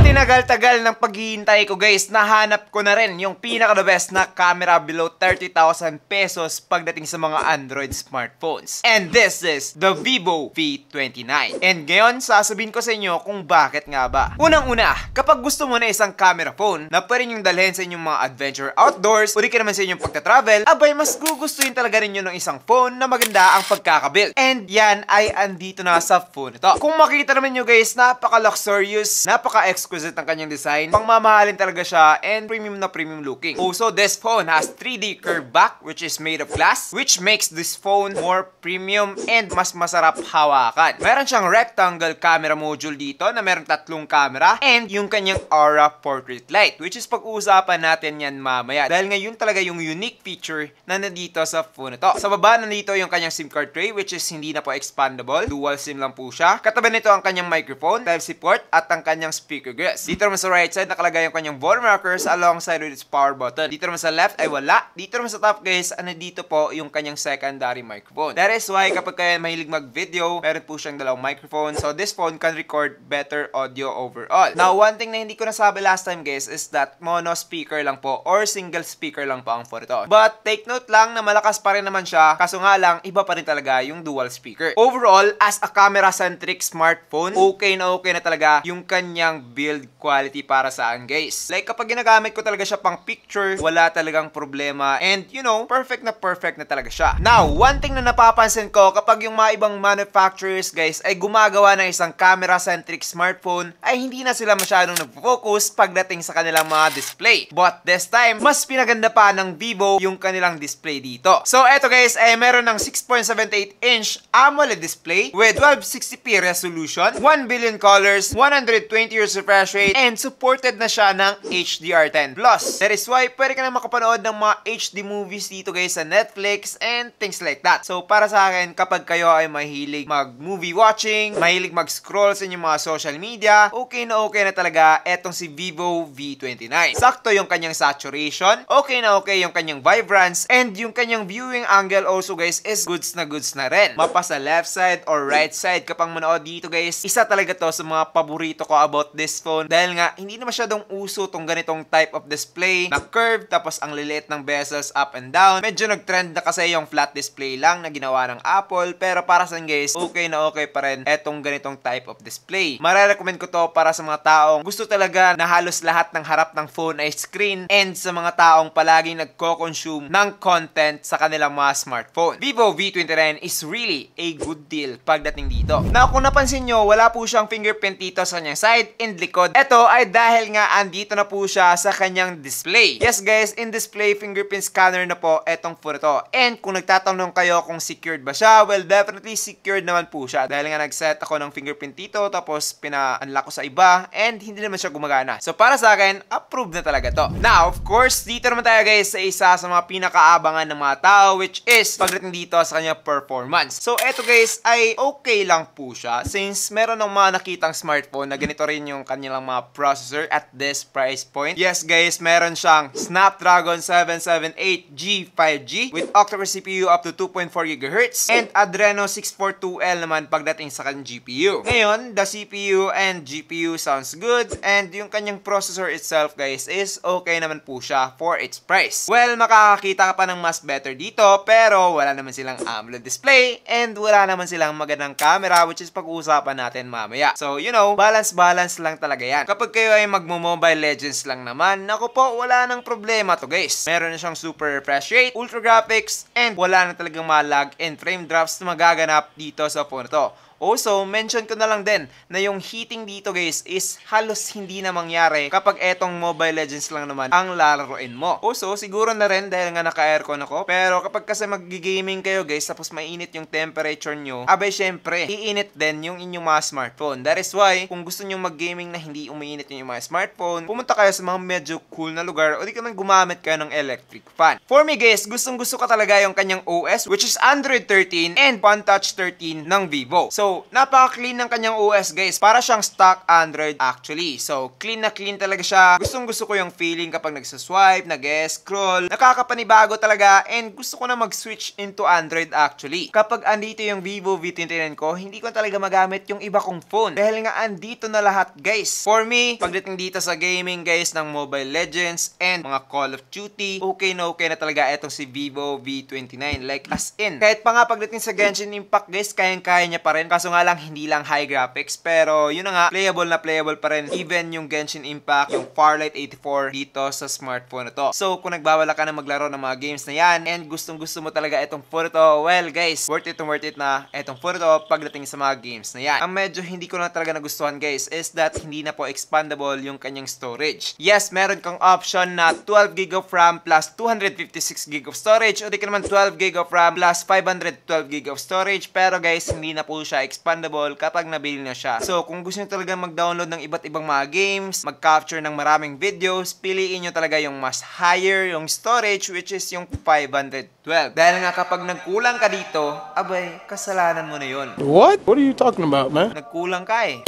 tinagal-tagal ng paghihintay ko guys, nahanap ko na rin yung pinaka-the best na camera below 30,000 pesos pagdating sa mga Android smartphones. And this is the Vivo V29. And ngayon, sasabihin ko sa inyo kung bakit nga ba. Unang-una, kapag gusto mo na isang camera phone na pwede nyo dalhin sa inyong mga adventure outdoors, o di ka naman sa inyong pagta-travel, abay mas gugustuhin talaga rin nyo ng isang phone na maganda ang pagkakabuild. And yan ay andito na sa phone ito. Kung makita naman nyo guys, napaka-luxurious, napaka-exquisite ang kanyang design. Pangmamahalin talaga siya and premium na premium looking. Also, this phone has 3D curved back which is made of glass, which makes this phone more premium and mas masarap hawakan. Meron siyang rectangle camera module dito na meron tatlong camera and yung kanyang Aura portrait light, which is pag-uusapan natin yan mamaya dahil ngayon talaga yung unique feature na nandito sa phone ito. Sa baba nandito yung kanyang SIM card tray which is hindi na po expandable. Dual SIM lang po siya. Katabi nito ang kanyang microphone, Type-C port at ang kanyang speaker grills. Dito naman sa right side nakalagay yung kanyang volume rockers alongside with its power button. Dito naman sa left ay wala. Dito naman sa top guys, dito po yung kanyang secondary microphone. That is why kapag kayo mahilig mag-video, meron po siyang dalawang microphone. So this phone can record better audio overall. Now, one thing na hindi ko nasabi last time guys is that mono speaker lang po or single speaker lang po ang phone ito. But take note lang na malakas pa rin naman siya, kaso nga lang iba pa rin talaga yung dual speaker. Overall, as a camera-centric smartphone, okay na talaga yung kanyang build quality para saan guys. Like kapag ginagamit ko talaga siya pang picture, wala talagang problema and you know, perfect na talaga siya. Now, one thing na napapansin ko kapag yung mga ibang manufacturers guys ay gumagawa ng isang camera-centric smartphone ay hindi na sila masyadong nag-focus pagdating sa kanilang mga display. But this time, mas pinaganda pa ng Vivo yung kanilang display dito. So, eto guys ay meron ng 6.78-inch AMOLED display with 1260p resolution, 1 billion colors, 120 Hz refresh rate, and supported na siya ng HDR10+. That is why pwede ka na makapanood ng mga HD movies dito guys sa Netflix and things like that. So para sa akin, kapag kayo ay mahilig mag-movie watching, mahilig mag-scroll sa inyong mga social media, okay na talaga etong si Vivo V29. Sakto yung kanyang saturation, okay na yung kanyang vibrance, and yung kanyang viewing angle also guys is goods na rin. Mapa sa left side or right side kapag manood dito guys, isa talaga to sa mga paborito ko about this phone dahil nga hindi na masyadong uso tong ganitong type of display na curve tapos ang liliit ng bezels up and down. Medyo nag-trend na kasi yung flat display lang na ginawa ng Apple, pero para sa guys, okay pa rin etong ganitong type of display. Mare-recommend ko to para sa mga taong gusto talaga na halos lahat ng harap ng phone ay screen and sa mga taong palaging nagko-consume ng content sa kanilang mga smartphone. Vivo V29 is really a good deal pagdating dito. Now, kung napansin nyo, wala po siyang fingerprint dito sa kanyang side and likod. Ito ay dahil nga andito na po siya sa kanyang display. Yes guys, in display fingerprint scanner na po etong phone ito. And kung nagtatanong kayo kung secured ba siya, well definitely secured naman po siya. Dahil nga nag-set ako ng fingerprint dito tapos pina-unlock ko sa iba and hindi naman siya gumagana. So para sa akin, approved na talaga to. Now, of course, dito naman tayo guys sa isa sa mga pinakaabangan ng mga tao which is pagdating dito sa kanyang performance. So eto guys ay okay lang po siya since meron ng mga nakitang smartphone na ganito rin yung kanilang mga processor at this price point. Yes guys, meron siyang Snapdragon 778G 5G with octa-core CPU up to 2.4 GHz and Adreno 642L naman pagdating sa kanyang GPU. Ngayon, the CPU and GPU sounds good and yung kanyang processor itself guys is okay naman po siya for its price. Well, makakakita ka pa ng mas better dito pero wala naman silang AMOLED display and wala naman silang magandang camera which is pag-uusapan natin mamaya. So, you know, balance lang talaga yan. Kapag kayo ay magmo-Mobile Legends lang naman, naku po, wala nang problema to guys. Meron na siyang super refresh rate, ultra graphics, and wala na talagang mga lag and frame drops na magaganap dito sa phone to. Also, mention ko na lang din na yung heating dito guys is halos hindi na mangyari kapag etong Mobile Legends lang naman ang lalaroin mo. Also, siguro na rin dahil nga naka-aircon ako. Pero kapag kasi mag-gaming kayo guys tapos mainit yung temperature nyo, abay syempre, iinit din yung inyong mga smartphone. That is why, kung gusto nyo mag-gaming na hindi umiinit yung mga smartphone, pumunta kayo sa mga medyo cool na lugar o di ka man gumamit kayo ng electric fan. For me guys, gustong gusto ka talaga yung kanyang OS which is Android 13 and One Touch 13 ng Vivo. So, So, napaka-clean ng kanyang OS guys. Para siyang stock Android actually. So, clean na clean talaga siya. Gustong-gusto ko yung feeling kapag nagsaswipe, nag-scroll. Nakakapanibago talaga and gusto ko na mag-switch into Android actually. Kapag andito yung Vivo V29 ko, hindi ko talaga magamit yung iba kong phone. Dahil nga andito na lahat guys. For me, pagdating dito sa gaming guys ng Mobile Legends and mga Call of Duty, okay na talaga etong si Vivo V29. Like as in. Kahit pa nga pagdating sa Genshin Impact guys, kayang-kaya niya pa rin. Kaso nga lang hindi lang high graphics. Pero yun na nga, playable na playable pa rin. Even yung Genshin Impact, yung Farlight 84 dito sa smartphone na to. So kung nagbawala ka na maglaro ng mga games na yan and gustong-gusto mo talaga etong phone to, well guys, worth it na etong phone to pagdating sa mga games na yan. Ang medyo hindi ko na talaga nagustuhan guys is that hindi na po expandable yung kanyang storage. Yes, meron kang option na 12GB of RAM plus 256GB of storage o di ka naman 12GB of RAM plus 512GB of storage, pero guys, hindi na po siya expandable kapag nabili na siya. So, kung gusto nyo talaga mag-download ng iba't ibang mga games, mag-capture ng maraming videos, piliin nyo talaga yung mas higher yung storage, which is yung 512. Dahil nga kapag nagkulang ka dito, abay, kasalanan mo na yun. What? What are you talking about, man? Nagkulang ka eh.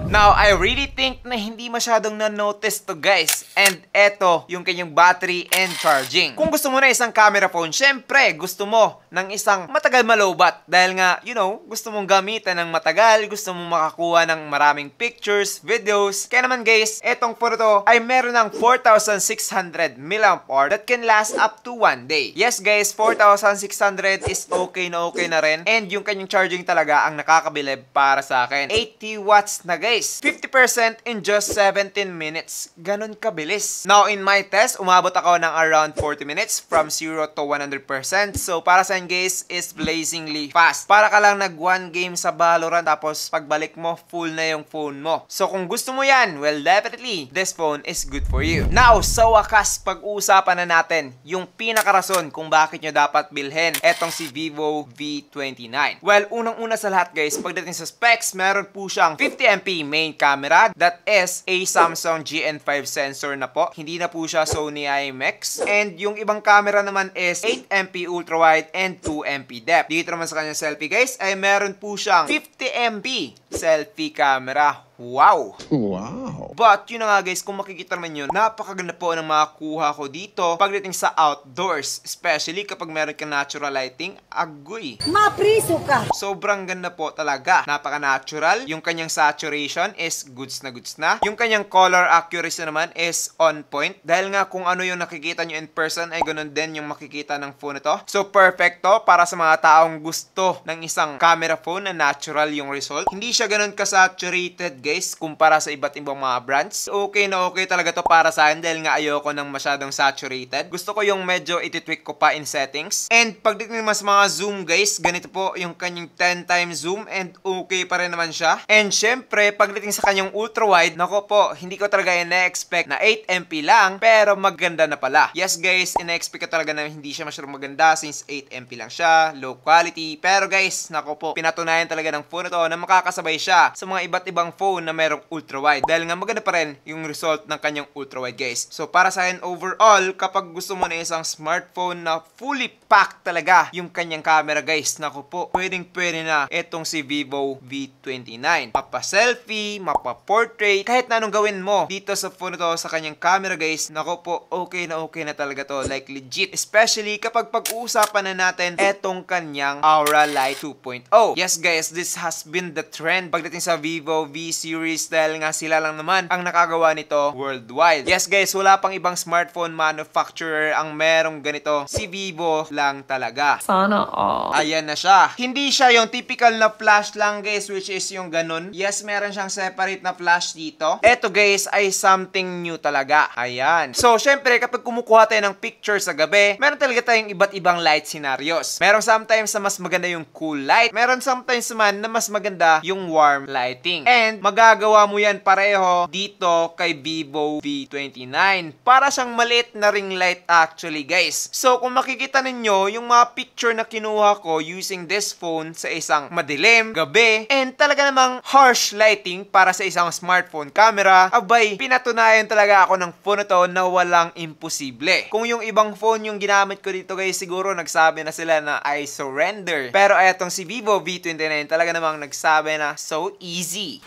Now, I really think na hindi masyadong na-notice to guys. And eto, yung kanyang battery and charging. Kung gusto mo na isang camera phone, syempre, gusto mo ng isang matagal malobat. Dahil nga, you know, gusto mong gamitan ng matagal, gusto mong makakuha ng maraming pictures, videos. Kaya naman guys, etong phone to ay meron ng 4,600 mAh that can last up to 1 day. Yes guys, 4,600 is okay na rin. And yung kanyang charging talaga ang nakakabilib para sa akin. 80 watts na guys. 50% in just 17 minutes. Ganon kabilis. Now, in my test, umabot ako ng around 40 minutes from 0 to 100%. So, para sa guys, is blazingly fast. Para ka lang nag-1 game sa Valorant tapos pagbalik mo, full na yung phone mo. So, kung gusto mo yan, well, definitely, this phone is good for you. Now, sa wakas, pag-uusapan na natin yung pinakarason kung bakit nyo dapat bilhin etong si Vivo V29. Well, unang-una sa lahat guys, pagdating sa specs, meron po siyang 50MP main camera. That is a Samsung GN5 sensor na po. Hindi na po siya Sony IMX. And yung ibang camera naman is 8MP ultra-wide and 2MP depth. Dito naman sa kanyang selfie guys, ay meron po siyang 50MP selfie camera. Wow! Wow! But, yun na nga guys, kung makikita naman yun, napakaganda po ng mga kuha ko dito pagdating sa outdoors. Especially kapag meron kang natural lighting, agoy! Mapriso ka! Sobrang ganda po talaga. Napaka-natural. Yung kanyang saturation is goods na. Yung kanyang color accuracy naman is on point. Dahil nga kung ano yung nakikita nyo in person, ay ganun din yung makikita ng phone na to. So, perfect to para sa mga taong gusto ng isang camera phone na natural yung result. Hindi siya ganun ka-saturated guys, kumpara sa iba't ibang mga brands. Okay na okay talaga to para sa akin dahil nga ayoko ng masyadong saturated. Gusto ko yung medyo ititweak ko pa in settings. And pagdating naman sa mga zoom guys, ganito po yung kanyang 10 times zoom and okay pa rin naman siya. And syempre, pagdating sa kanyang ultra wide, nako po, hindi ko talaga ina-expect na 8MP lang, pero maganda na pala. Yes guys, ina-expect ko talaga na hindi siya masyadong maganda since 8MP lang siya, low quality. Pero guys, nako po, pinatunayan talaga ng phone na to na makakasabay siya sa mga iba't ibang phone na merong ultra-wide. Dahil nga maganda pa rin yung result ng kanyang ultra-wide guys. So para sa akin overall, kapag gusto mo na isang smartphone na fully packed talaga yung kanyang camera guys, naku po, pwedeng-pwede na itong si Vivo V29. Mapa-selfie, mapa-portrait, kahit na anong gawin mo dito sa phone to sa kanyang camera guys, naku po, okay na talaga to. Like legit. Especially kapag pag-uusapan na natin etong kanyang Aura Light 2.0. Yes guys, this has been the trend pagdating sa Vivo V series dahil nga sila lang naman ang nakagawa nito worldwide. Yes guys, wala pang ibang smartphone manufacturer ang merong ganito. Si Vivo lang talaga. Sana all. Ayan na siya. Hindi siya yung typical na flash lang guys, which is yung ganun. Yes, meron siyang separate na flash dito. Eto guys ay something new talaga. Ayan. So syempre kapag kumukuha tayo ng picture sa gabi, meron talaga tayong iba't ibang light scenarios. Meron sometimes na mas maganda yung cool light. Meron sometimes naman na mas maganda yung warm lighting. And magagawa mo yan pareho dito kay Vivo V29. Para siyang maliit na ring light actually guys. So kung makikita ninyo yung mga picture na kinuha ko using this phone sa isang madilim, gabi, and talaga namang harsh lighting para sa isang smartphone camera, abay, pinatunayan talaga ako ng phone na to na walang imposible. Kung yung ibang phone yung ginamit ko dito guys, siguro nagsabi na sila na I surrender. Pero etong si Vivo V29 talaga namang nagsabi na so easy.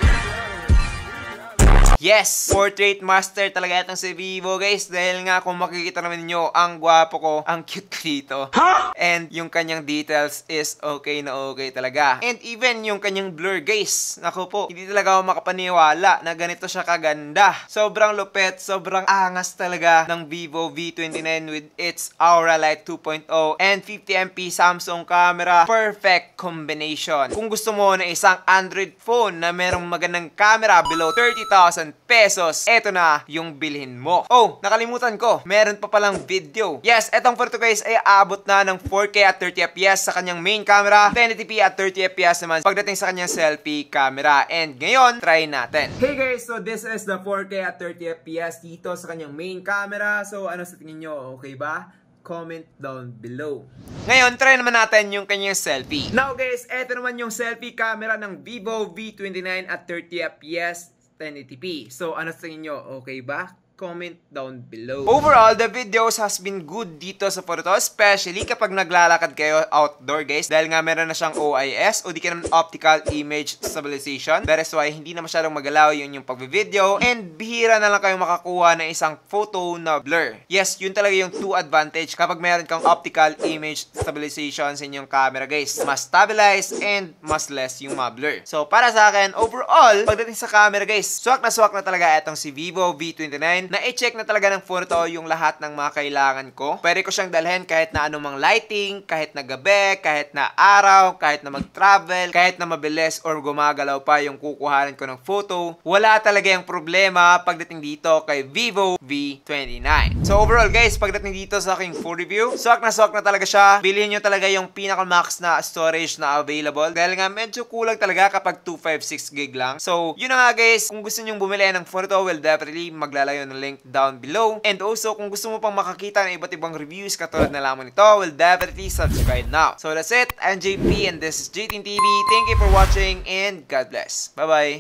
Yes! Portrait master talaga itong si Vivo guys. Dahil nga kung makikita naman niyo ang gwapo ko, ang cute ko dito. Huh? And yung kanyang details is okay na okay talaga. And even yung kanyang blur guys. Naku po, hindi talaga ako makapaniwala na ganito siya kaganda. Sobrang lupet, sobrang angas talaga ng Vivo V29 with its Aura Light 2.0 and 50MP Samsung camera. Perfect combination. Kung gusto mo na isang Android phone na merong magandang camera below 30,000 pesos, eto na yung bilhin mo. Oh, nakalimutan ko, meron pa palang video. Yes, etong photo guys ay aabot na ng 4K at 30fps sa kanyang main camera, 1080p at 30fps naman pagdating sa kanyang selfie camera. And ngayon, try natin. Hey guys, so this is the 4K at 30fps dito sa kanyang main camera. So ano sa tingin nyo, okay ba? Comment down below. Ngayon, try naman natin yung kanyang selfie. Now guys, eto naman yung selfie camera ng Vivo V29 at 30fps 1080p. So, ano sa inyo? Okay ba? Comment down below. Overall, the videos has been good dito sa photo to, especially kapag naglalakad kayo outdoor guys, dahil nga meron na siyang OIS o di ka naman optical image stabilization. That is why hindi na masyadong magalaw yun yung pag-video, and bihira na lang kayo makakuha ng isang photo na blur. Yes, yun talaga yung two advantage kapag meron kang optical image stabilization sa inyong camera guys. Mas stabilize and mas less yung mga blur. So para sa akin, overall, pagdating sa camera guys, swak na talaga itong si Vivo V29. Na-i-check na talaga ng phone to yung lahat ng mga kailangan ko. Pwede ko siyang dalhin kahit na anumang lighting, kahit na gabi, kahit na araw, kahit na mag-travel, kahit na mabilis or gumagalaw pa yung kukuhanan ko ng photo. Wala talaga yung problema pagdating dito kay Vivo V29. So overall guys, pagdating dito sa aking full review, swak na talaga siya. Bilhin nyo talaga yung pinaka-max na storage na available. Dahil nga medyo kulang talaga kapag 256 gig lang. So yun na nga guys, kung gusto nyo bumili ng phone to, well definitely maglalayo ng link down below. And also, kung gusto mo pang makakita ng iba't ibang reviews katulad na lamang nito, well, definitely subscribe now. So that's it. I'm JP and this is JTN TV. Thank you for watching and God bless. Bye-bye.